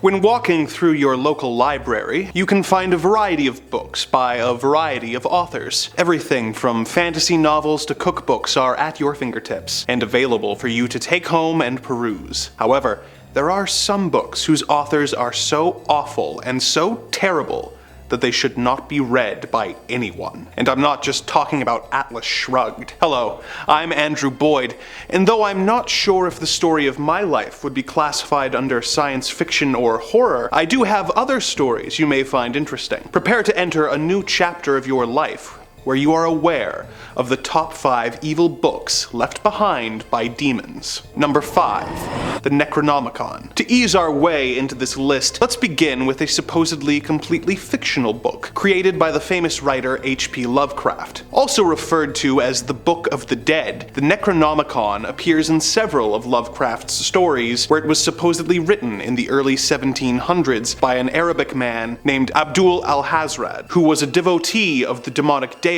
When walking through your local library, you can find a variety of books by a variety of authors. Everything from fantasy novels to cookbooks are at your fingertips, and available for you to take home and peruse. However, there are some books whose authors are so awful and so terrible that they should not be read by anyone. And I'm not just talking about Atlas Shrugged. Hello, I'm Andrew Boyd, and though I'm not sure if the story of my life would be classified under science fiction or horror, I do have other stories you may find interesting. Prepare to enter a new chapter of your life where you are aware of the top 5 evil books left behind by demons. Number 5. The Necronomicon. To ease our way into this list, let's begin with a supposedly completely fictional book created by the famous writer H.P. Lovecraft. Also referred to as the Book of the Dead, the Necronomicon appears in several of Lovecraft's stories where it was supposedly written in the early 1700s by an Arabic man named Abdul al-Hazrad, who was a devotee of the demonic deities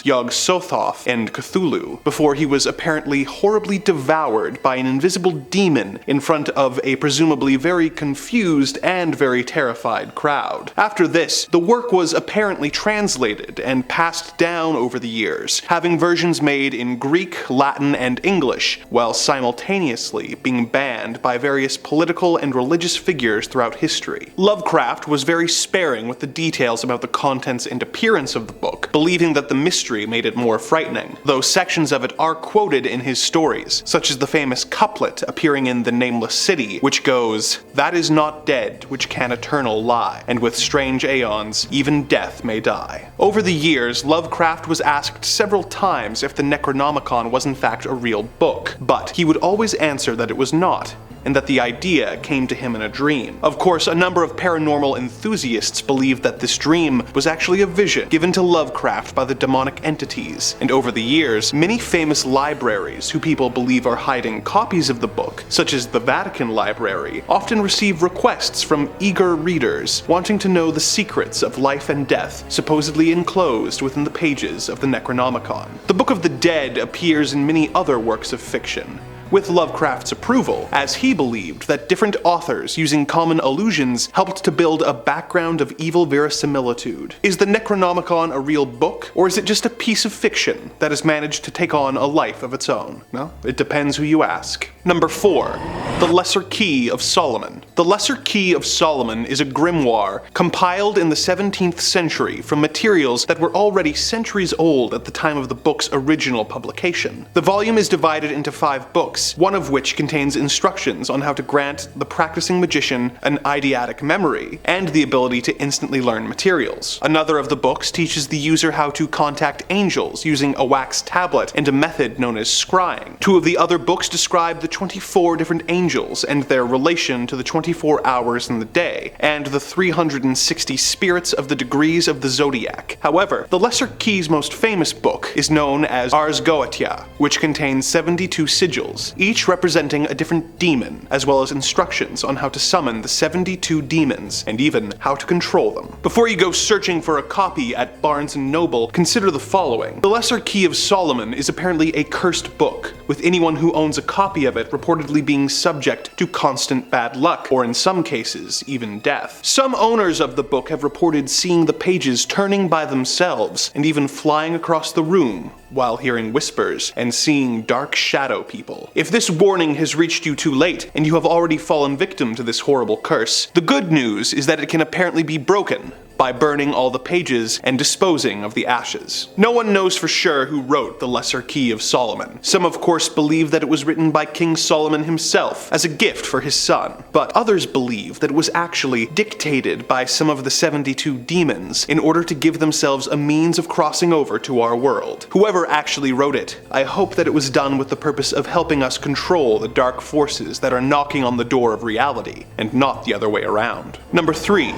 Yog-Sothoth and Cthulhu, before he was apparently horribly devoured by an invisible demon in front of a presumably very confused and very terrified crowd. After this, the work was apparently translated and passed down over the years, having versions made in Greek, Latin, and English, while simultaneously being banned by various political and religious figures throughout history. Lovecraft was very sparing with the details about the contents and appearance of the book, believing that the mystery made it more frightening, though sections of it are quoted in his stories, such as the famous couplet appearing in The Nameless City, which goes, "That is not dead which can eternal lie, and with strange aeons even death may die." Over the years, Lovecraft was asked several times if the Necronomicon was in fact a real book, but he would always answer that it was not, and that the idea came to him in a dream. Of course, a number of paranormal enthusiasts believe that this dream was actually a vision given to Lovecraft by the demonic entities, and over the years, many famous libraries who people believe are hiding copies of the book, such as the Vatican Library, often receive requests from eager readers wanting to know the secrets of life and death, supposedly enclosed within the pages of the Necronomicon. The Book of the Dead appears in many other works of fiction, with Lovecraft's approval, as he believed that different authors using common allusions helped to build a background of evil verisimilitude. Is the Necronomicon a real book, or is it just a piece of fiction that has managed to take on a life of its own? Well, it depends who you ask. Number 4. The Lesser Key of Solomon. The Lesser Key of Solomon is a grimoire compiled in the 17th century from materials that were already centuries old at the time of the book's original publication. The volume is divided into 5 books, one of which contains instructions on how to grant the practicing magician an eidetic memory and the ability to instantly learn materials. Another of the books teaches the user how to contact angels using a wax tablet and a method known as scrying. 2 of the other books describe the 24 different angels and their relation to the 24 hours in the day, and the 360 spirits of the degrees of the zodiac. However, the Lesser Key's most famous book is known as Ars Goetia, which contains 72 sigils, each representing a different demon, as well as instructions on how to summon the 72 demons, and even how to control them. Before you go searching for a copy at Barnes & Noble, consider the following. The Lesser Key of Solomon is apparently a cursed book, with anyone who owns a copy of it reportedly being subject to constant bad luck, or in some cases, even death. Some owners of the book have reported seeing the pages turning by themselves, and even flying across the room, while hearing whispers and seeing dark shadow people. If this warning has reached you too late, and you have already fallen victim to this horrible curse, the good news is that it can apparently be broken by burning all the pages and disposing of the ashes. No one knows for sure who wrote the Lesser Key of Solomon. Some of course believe that it was written by King Solomon himself as a gift for his son, but others believe that it was actually dictated by some of the 72 demons in order to give themselves a means of crossing over to our world. Whoever actually wrote it, I hope that it was done with the purpose of helping us control the dark forces that are knocking on the door of reality, and not the other way around. Number 3.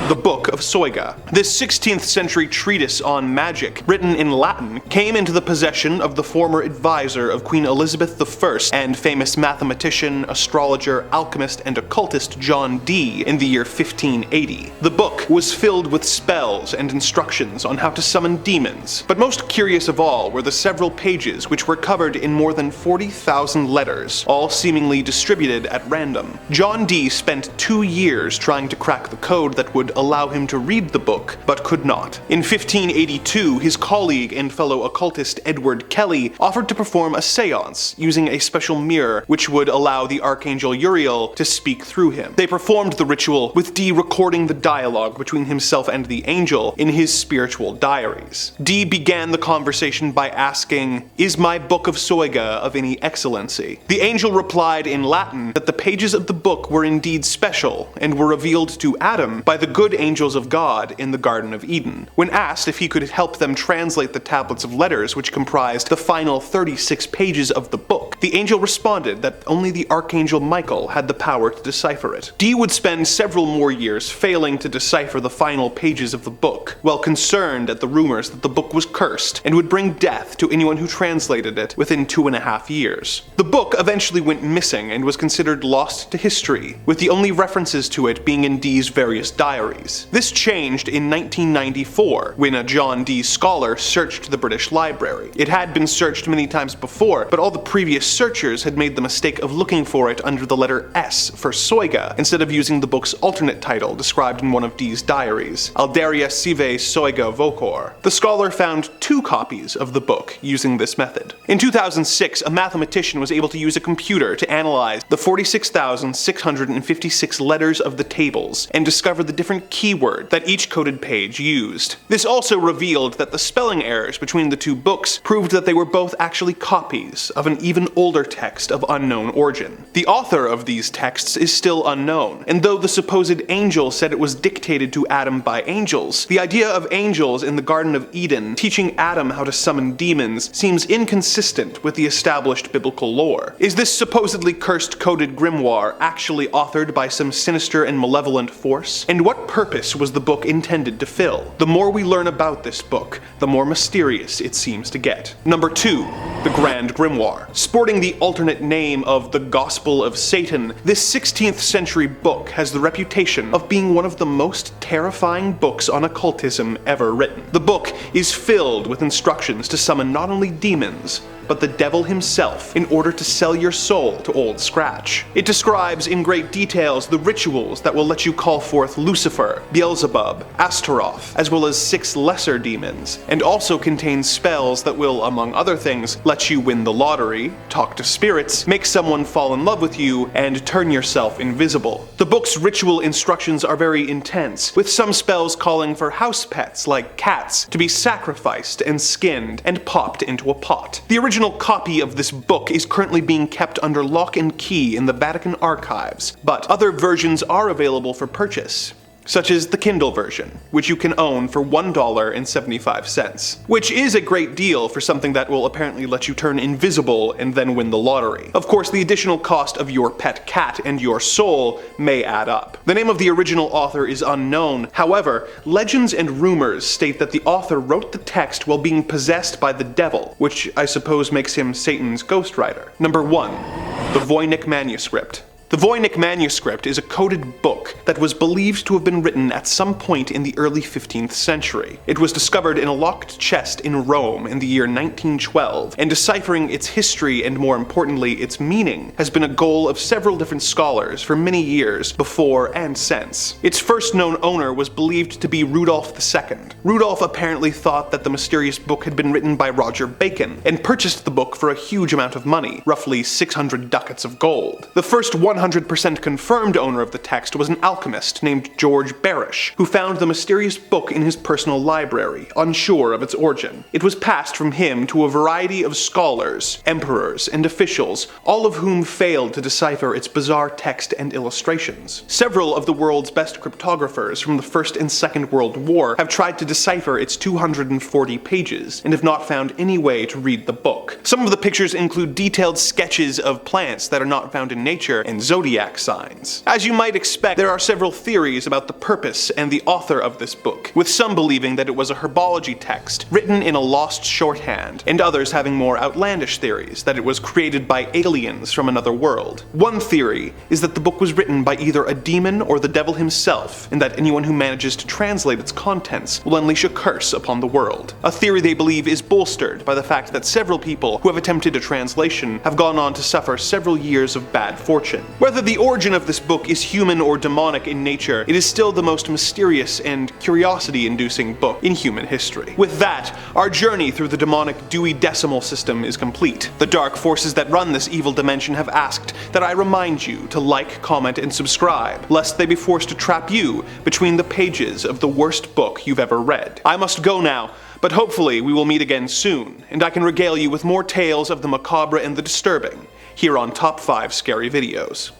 The Book of Soyga. soyga. This 16th century treatise on magic, written in Latin, came into the possession of the former advisor of Queen Elizabeth I and famous mathematician, astrologer, alchemist, and occultist John Dee in the year 1580. The book was filled with spells and instructions on how to summon demons, but most curious of all were the several pages which were covered in more than 40,000 letters, all seemingly distributed at random. John Dee spent 2 years trying to crack the code that would allow him to read the book, but could not. In 1582, his colleague and fellow occultist Edward Kelly offered to perform a seance using a special mirror which would allow the Archangel Uriel to speak through him. They performed the ritual, with Dee recording the dialogue between himself and the angel in his spiritual diaries. Dee began the conversation by asking, "Is my book of soyga of any excellency?" The angel replied in Latin that the pages of the book were indeed special and were revealed to Adam by the good angels of God in the Garden of Eden. When asked if he could help them translate the tablets of letters which comprised the final 36 pages of the book, the angel responded that only the Archangel Michael had the power to decipher it. Dee would spend several more years failing to decipher the final pages of the book, while concerned at the rumors that the book was cursed and would bring death to anyone who translated it within 2.5 years. The book eventually went missing and was considered lost to history, with the only references to it being in Dee's various diaries. This changed in 1994, when a John Dee scholar searched the British Library. It had been searched many times before, but all the previous searchers had made the mistake of looking for it under the letter S for soyga, instead of using the book's alternate title described in one of Dee's diaries, Alderia sive soyga vocor. The scholar found 2 copies of the book using this method. In 2006, a mathematician was able to use a computer to analyze the 46,656 letters of the tables and discover the different keyword that each coded page used. This also revealed that the spelling errors between the 2 books proved that they were both actually copies of an even older text of unknown origin. The author of these texts is still unknown, and though the supposed angel said it was dictated to Adam by angels, the idea of angels in the Garden of Eden teaching Adam how to summon demons seems inconsistent with the established biblical lore. Is this supposedly cursed coded grimoire actually authored by some sinister and malevolent force? And what purpose was the book intended to fill? The more we learn about this book, the more mysterious it seems to get. Number 2. The Grand Grimoire. Sporting the alternate name of the Gospel of Satan, this 16th century book has the reputation of being one of the most terrifying books on occultism ever written. The book is filled with instructions to summon not only demons, but the devil himself in order to sell your soul to Old Scratch. It describes in great details the rituals that will let you call forth Lucifer, Beelzebub, Astaroth, as well as 6 lesser demons, and also contains spells that will, among other things, let you win the lottery, talk to spirits, make someone fall in love with you, and turn yourself invisible. The book's ritual instructions are very intense, with some spells calling for house pets like cats to be sacrificed and skinned and popped into a pot. The original copy of this book is currently being kept under lock and key in the Vatican archives, but other versions are available for purchase, such as the Kindle version, which you can own for $1.75, which is a great deal for something that will apparently let you turn invisible and then win the lottery. Of course, the additional cost of your pet cat and your soul may add up. The name of the original author is unknown. However, legends and rumors state that the author wrote the text while being possessed by the devil, which I suppose makes him Satan's ghostwriter. Number 1. The Voynich manuscript. The Voynich manuscript is a coded book that was believed to have been written at some point in the early 15th century. It was discovered in a locked chest in Rome in the year 1912, and deciphering its history and, more importantly, its meaning has been a goal of several different scholars for many years before and since. Its first known owner was believed to be Rudolph II. Rudolph apparently thought that the mysterious book had been written by Roger Bacon, and purchased the book for a huge amount of money, roughly 600 ducats of gold. The first 100% confirmed owner of the text was an alchemist named George Barish, who found the mysterious book in his personal library, unsure of its origin. It was passed from him to a variety of scholars, emperors, and officials, all of whom failed to decipher its bizarre text and illustrations. Several of the world's best cryptographers from the First and Second World War have tried to decipher its 240 pages, and have not found any way to read the book. Some of the pictures include detailed sketches of plants that are not found in nature, and zodiac signs. As you might expect, there are several theories about the purpose and the author of this book, with some believing that it was a herbology text written in a lost shorthand, and others having more outlandish theories that it was created by aliens from another world. One theory is that the book was written by either a demon or the devil himself, and that anyone who manages to translate its contents will unleash a curse upon the world. A theory they believe is bolstered by the fact that several people who have attempted a translation have gone on to suffer several years of bad fortune. Whether the origin of this book is human or demonic in nature, it is still the most mysterious and curiosity-inducing book in human history. With that, our journey through the demonic Dewey Decimal System is complete. The dark forces that run this evil dimension have asked that I remind you to like, comment, and subscribe, lest they be forced to trap you between the pages of the worst book you've ever read. I must go now, but hopefully we will meet again soon, and I can regale you with more tales of the macabre and the disturbing here on Top 5 Scary Videos.